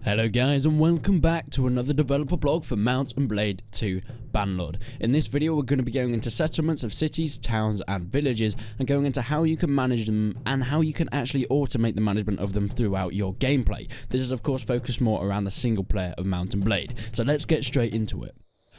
Hello guys, and welcome back to another developer blog for Mount and Blade 2 Bannerlord. In this video we're going to be going into settlements of cities, towns and villages and going into how you can manage them and how you can actually automate the management of them throughout your gameplay. This is of course focused more around the single player of Mount and Blade, so let's get straight into it.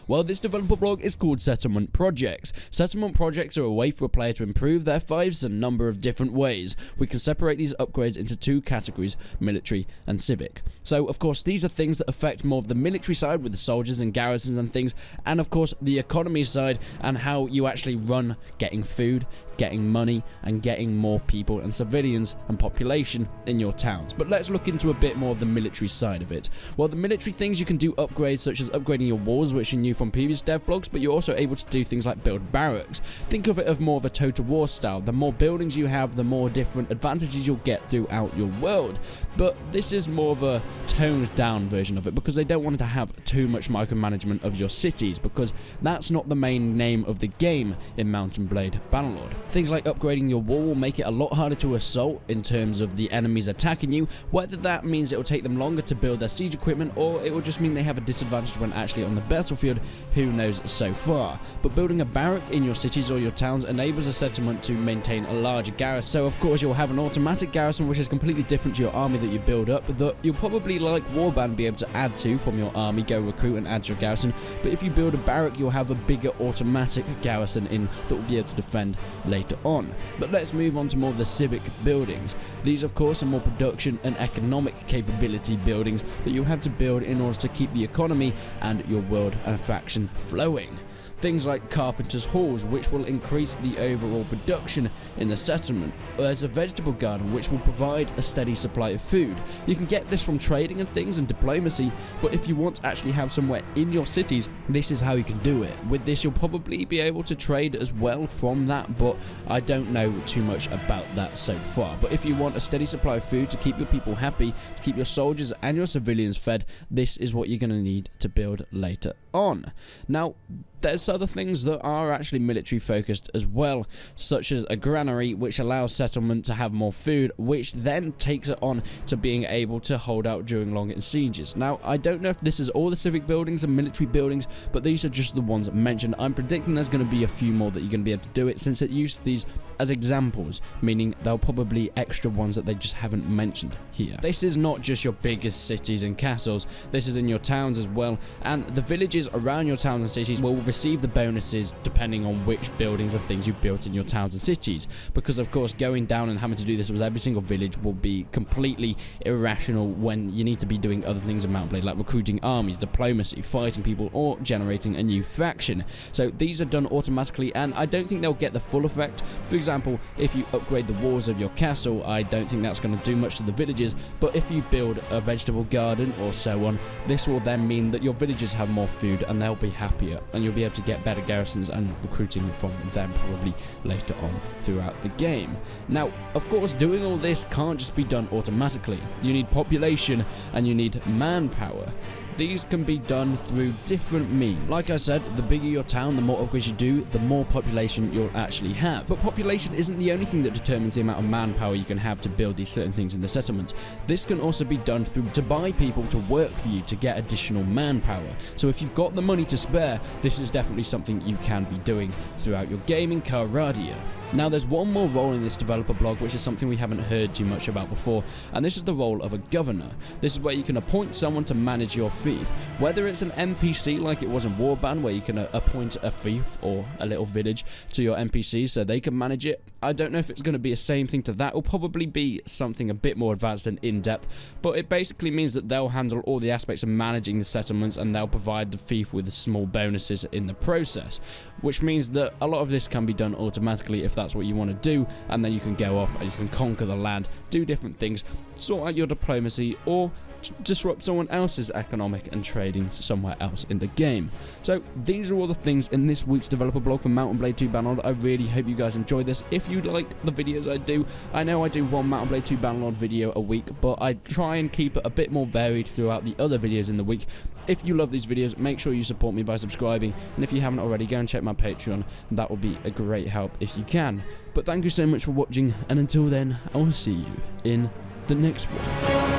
Well, this developer blog is called Settlement Projects. Settlement projects are a way for a player to improve their fives in a number of different ways. We can separate these upgrades into two categories, military and civic. So, of course, these are things that affect more of the military side with the soldiers and garrisons and things, and of course the economy side and how you actually run getting food, getting money, and getting more people and civilians and population in your towns. But let's look into a bit more of the military side of it. Well, the military things, you can do upgrades such as upgrading your walls, which you knew from previous dev blogs, but you're also able to do things like build barracks. Think of it as more of a total war style. The more buildings you have, the more different advantages you'll get throughout your world. But this is more of a toned down version of it because they don't want to have too much micromanagement of your cities, because that's not the main name of the game in Mount and Blade Bannerlord. Things like upgrading your wall will make it a lot harder to assault in terms of the enemies attacking you, whether that means it will take them longer to build their siege equipment or it will just mean they have a disadvantage when actually on the battlefield, who knows so far. But building a barrack in your cities or your towns enables a settlement to maintain a larger garrison, so of course you'll have an automatic garrison which is completely different to your army that you build up, that you'll probably like Warband be able to add to from your army, go recruit and add to your garrison. But if you build a barrack, you'll have a bigger automatic garrison in that will be able to defend later on. But let's move on to more of the civic buildings. These of course are more production and economic capability buildings that you have to build in order to keep the economy and your world and faction flowing. Things like carpenter's halls, which will increase the overall production in the settlement. There's a vegetable garden which will provide a steady supply of food. You can get this from trading and things and diplomacy, but if you want to actually have somewhere in your cities, this is how you can do it. With this you'll probably be able to trade as well from that, but I don't know too much about that so far. But if you want a steady supply of food to keep your people happy, to keep your soldiers and your civilians fed, this is what you're going to need to build later on. Now, there's other things that are actually military focused as well, such as a granary, which allows settlement to have more food, which then takes it on to being able to hold out during long sieges. Now, I don't know if this is all the civic buildings and military buildings, but these are just the ones mentioned. I'm predicting there's going to be a few more that you're going to be able to do it, since it used these as examples, meaning there'll probably extra ones that they just haven't mentioned here. This is not just your biggest cities and castles, this is in your towns as well, and the villages around your towns and cities will receive the bonuses depending on which buildings and things you've built in your towns and cities, because of course going down and having to do this with every single village will be completely irrational when you need to be doing other things in Mount Blade, like recruiting armies, diplomacy, fighting people, or generating a new faction. So these are done automatically, and I don't think they'll get the full effect. For example, if you upgrade the walls of your castle, I don't think that's going to do much to the villages, but if you build a vegetable garden or so on, this will then mean that your villagers have more food and they'll be happier, and you'll be able to get better garrisons and recruiting from them probably later on throughout the game. Now, of course, doing all this can't just be done automatically. You need population and you need manpower. These can be done through different means. Like I said, the bigger your town, the more upgrades you do, the more population you'll actually have. But population isn't the only thing that determines the amount of manpower you can have to build these certain things in the settlement. This can also be done through to buy people to work for you to get additional manpower. So if you've got the money to spare, this is definitely something you can be doing throughout your gaming career. Now, there's one more role in this developer blog which is something we haven't heard too much about before, and this is the role of a governor. This is where you can appoint someone to manage your fief. Whether it's an NPC like it was in Warband, where you can appoint a fief or a little village to your NPCs so they can manage it, I don't know if it's going to be the same thing to that. It'll probably be something a bit more advanced and in-depth, but it basically means that they'll handle all the aspects of managing the settlements and they'll provide the fief with small bonuses in the process, which means that a lot of this can be done automatically if that's what you want to do, and then you can go off and you can conquer the land, do different things, sort out your diplomacy, or disrupt someone else's economic and trading somewhere else in the game. So these are all the things in this week's developer blog for Mount and Blade 2 Bannerlord. I really hope you guys enjoyed this. If you like the videos I do, I know I do one Mount and Blade 2 Bannerlord video a week, but I try and keep it a bit more varied throughout the other videos in the week. If you love these videos, make sure you support me by subscribing, and if you haven't already, go and check my Patreon. That will be a great help if you can. But thank you so much for watching, and until then, I will see you in the next one.